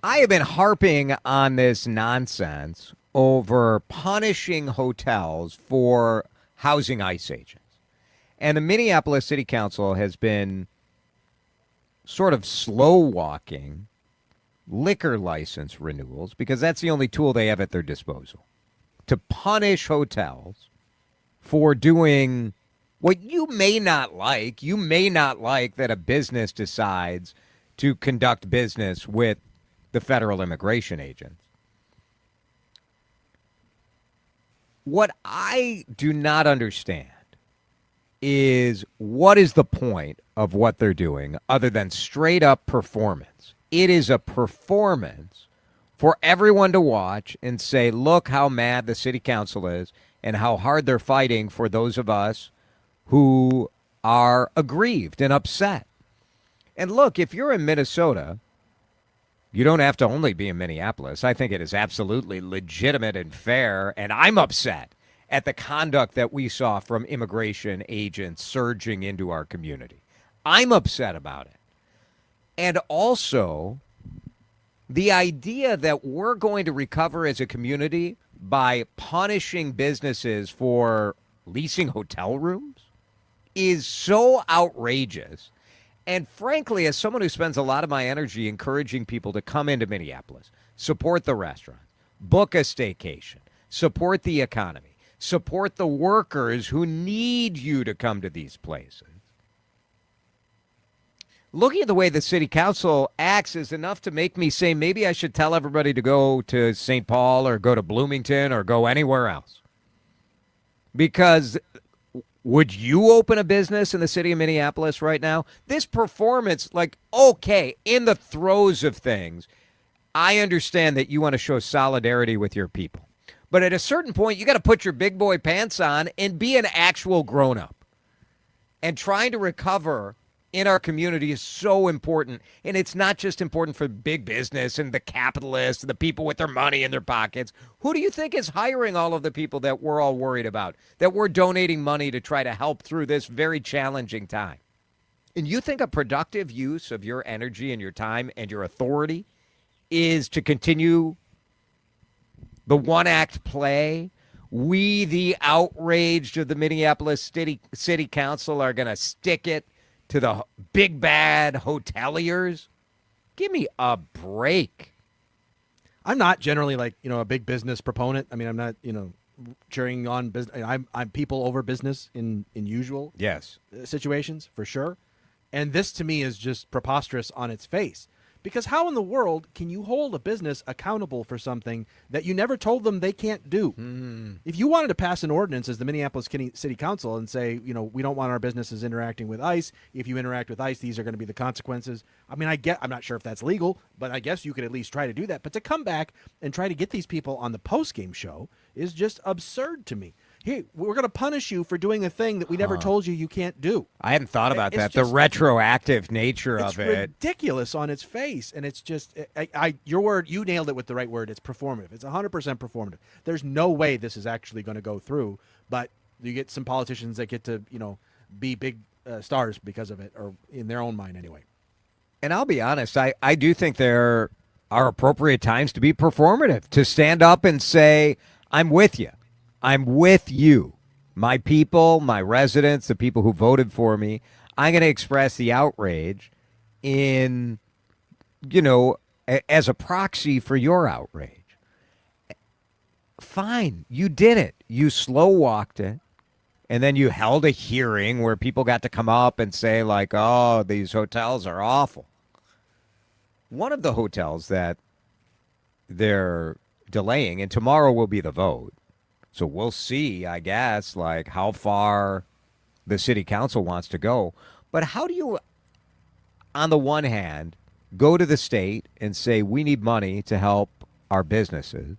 I have been harping on this nonsense over punishing hotels for housing ICE agents. And the Minneapolis City Council has been sort of slow walking liquor license renewals because that's the only tool they have at their disposal to punish hotels for doing what you may not like. You may not like that a business decides to conduct business with the federal immigration agents. What I do not understand is what is the point of what they're doing other than straight up performance? It is a performance for everyone to watch and say, look how mad the city council is and how hard they're fighting for those of us who are aggrieved and upset. And look, if you're in Minnesota, you don't have to only be in Minneapolis. I think it is absolutely legitimate and fair, and I'm upset at the conduct that we saw from immigration agents surging into our community. I'm upset about it. And also, the idea that we're going to recover as a community by punishing businesses for leasing hotel rooms is so outrageous. And frankly, as someone who spends a lot of my energy encouraging people to come into Minneapolis, support the restaurant, book a staycation, support the economy, support the workers who need you to come to these places. Looking at the way the city council acts is enough to make me say maybe I should tell everybody to go to St. Paul or go to Bloomington or go anywhere else. Because would you open a business in the city of Minneapolis right now? This performance, like, okay, in the throes of things, I understand that you want to show solidarity with your people. But at a certain point, you got to put your big boy pants on and be an actual grown up. And trying to recover in our community is so important. And it's not just important for big business and the capitalists and the people with their money in their pockets. Who do you think is hiring all of the people that we're all worried about, that we're donating money to try to help through this very challenging time? And you think a productive use of your energy and your time and your authority is to continue the one act play? We, the outraged of the Minneapolis City Council, are going to stick it to the big bad hoteliers? Give me a break. I'm not generally like, a big business proponent. I mean, I'm not, cheering on business. I'm people over business in usual situations for sure. And this to me is just preposterous on its face. Because how in the world can you hold a business accountable for something that you never told them they can't do? If you wanted to pass an ordinance as the Minneapolis City Council and say, we don't want our businesses interacting with ICE. If you interact with ICE, these are going to be the consequences. I mean, I'm not sure if that's legal, but I guess you could at least try to do that. But to come back and try to get these people on the post-game show is just absurd to me. Hey, we're going to punish you for doing a thing that we never told you can't do. I hadn't thought about that. Just, the retroactive nature of it. It's ridiculous on its face. And it's just, your word, you nailed it with the right word. It's performative. It's 100% performative. There's no way this is actually going to go through. But you get some politicians that get to, be big stars because of it, or in their own mind anyway. And I'll be honest, I do think there are appropriate times to be performative, to stand up and say, I'm with you. I'm with you, my people, my residents, the people who voted for me. I'm going to express the outrage in, as a proxy for your outrage. Fine, you did it. You slow walked it. And then you held a hearing where people got to come up and say, like, oh, these hotels are awful. One of the hotels that they're delaying, and tomorrow will be the vote. So we'll see, I guess, like how far the city council wants to go. But how do you, on the one hand, go to the state and say, we need money to help our businesses?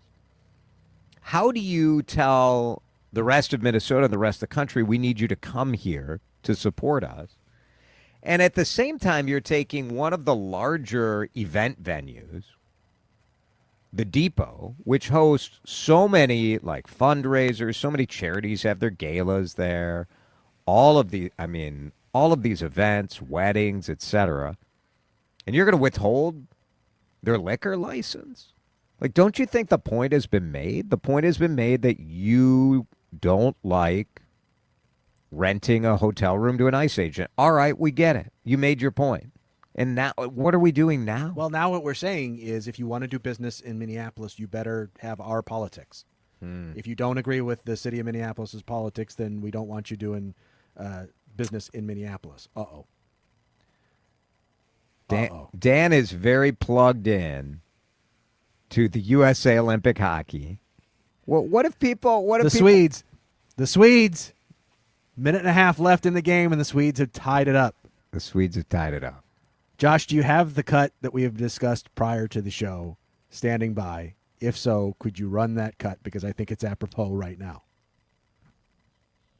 How do you tell the rest of Minnesota and the rest of the country, we need you to come here to support us? And at the same time, you're taking one of the larger event venues, the Depot, which hosts so many like fundraisers, so many charities have their galas there, all of these events, weddings, etc. And you're going to withhold their liquor license? Like, don't you think the point has been made? The point has been made that you don't like renting a hotel room to an ICE agent. All right, we get it. You made your point. And now, what are we doing now? Well, now what we're saying is if you want to do business in Minneapolis, you better have our politics. If you don't agree with the city of Minneapolis's politics, then we don't want you doing business in Minneapolis. Uh-oh. Dan is very plugged in to the USA Olympic hockey. Well, what if people... Swedes. The Swedes. Minute and a half left in the game, and the Swedes have tied it up. The Swedes have tied it up. Josh, do you have the cut that we have discussed prior to the show standing by? If so, could you run that cut? Because I think it's apropos right now.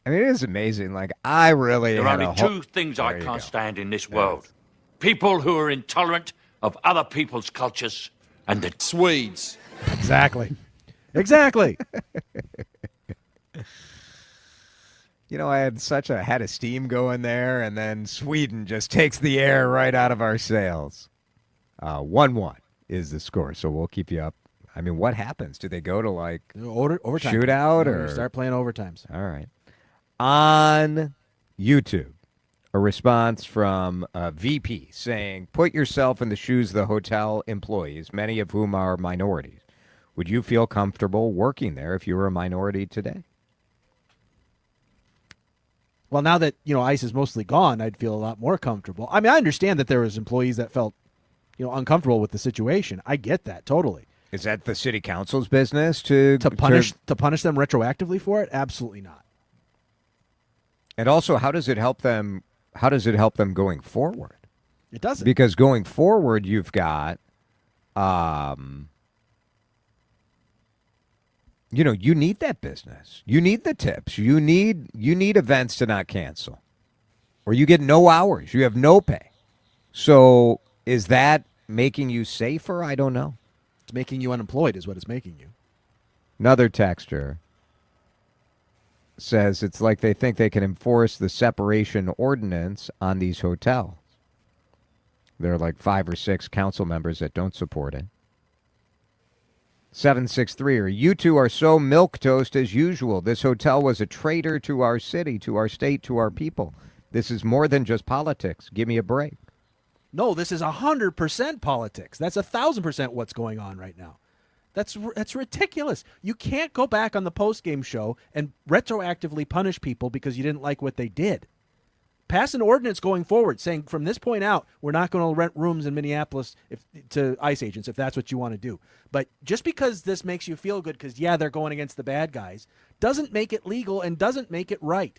I mean, it is amazing. Like, I really... There are only two things I can't stand in this world. People who are intolerant of other people's cultures and the Swedes. Exactly. Exactly. You know, I had such a head of steam going there, and then Sweden just takes the air right out of our sails. 1-1 is the score, so we'll keep you up. I mean, what happens? Do they go to, like, overtime shootout? Or start playing overtimes? All right. On YouTube, a response from VP saying, put yourself in the shoes of the hotel employees, many of whom are minorities. Would you feel comfortable working there if you were a minority today? Well, now that, ICE is mostly gone, I'd feel a lot more comfortable. I mean, I understand that there was employees that felt, uncomfortable with the situation. I get that totally. Is that the city council's business to punish them retroactively for it? Absolutely not. And also, how does it help them? How does it help them going forward? It doesn't. Because going forward, you've got, you need that business. You need the tips. You need events to not cancel, or you get no hours. You have no pay. So is that making you safer? I don't know. It's making you unemployed is what it's making you. Another texter says it's like they think they can enforce the separation ordinance on these hotels. There are like 5 or 6 council members that don't support it. 763, or you two are so milquetoast as usual. This hotel was a traitor to our city, to our state, to our people. This is more than just politics. Give me a break. No, this is 100% politics. That's 1,000% what's going on right now. That's ridiculous. You can't go back on the post-game show and retroactively punish people because you didn't like what they did. Pass an ordinance going forward saying from this point out, we're not going to rent rooms in Minneapolis to ICE agents if that's what you want to do. But just because this makes you feel good because, they're going against the bad guys, doesn't make it legal and doesn't make it right.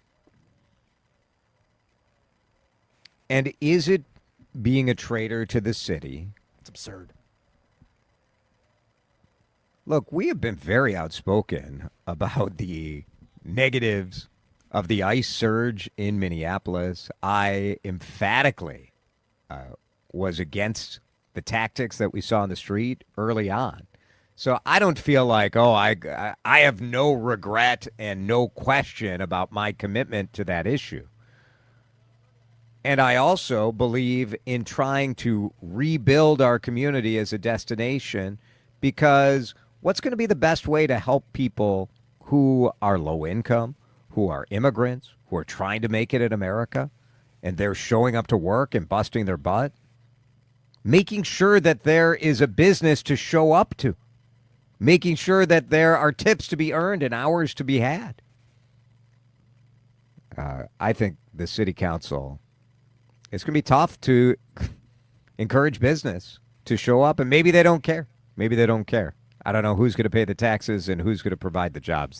And is it being a traitor to the city? It's absurd. Look, we have been very outspoken about the negatives of the ICE surge in Minneapolis. I emphatically was against the tactics that we saw on the street early on. So I don't feel like, I have no regret and no question about my commitment to that issue. And I also believe in trying to rebuild our community as a destination, because what's going to be the best way to help people who are low income, who are immigrants, who are trying to make it in America, and they're showing up to work and busting their butt? Making sure that there is a business to show up to. Making sure that there are tips to be earned and hours to be had. I think the city council, it's going to be tough to encourage business to show up, and maybe they don't care. Maybe they don't care. I don't know who's going to pay the taxes and who's going to provide the jobs, though.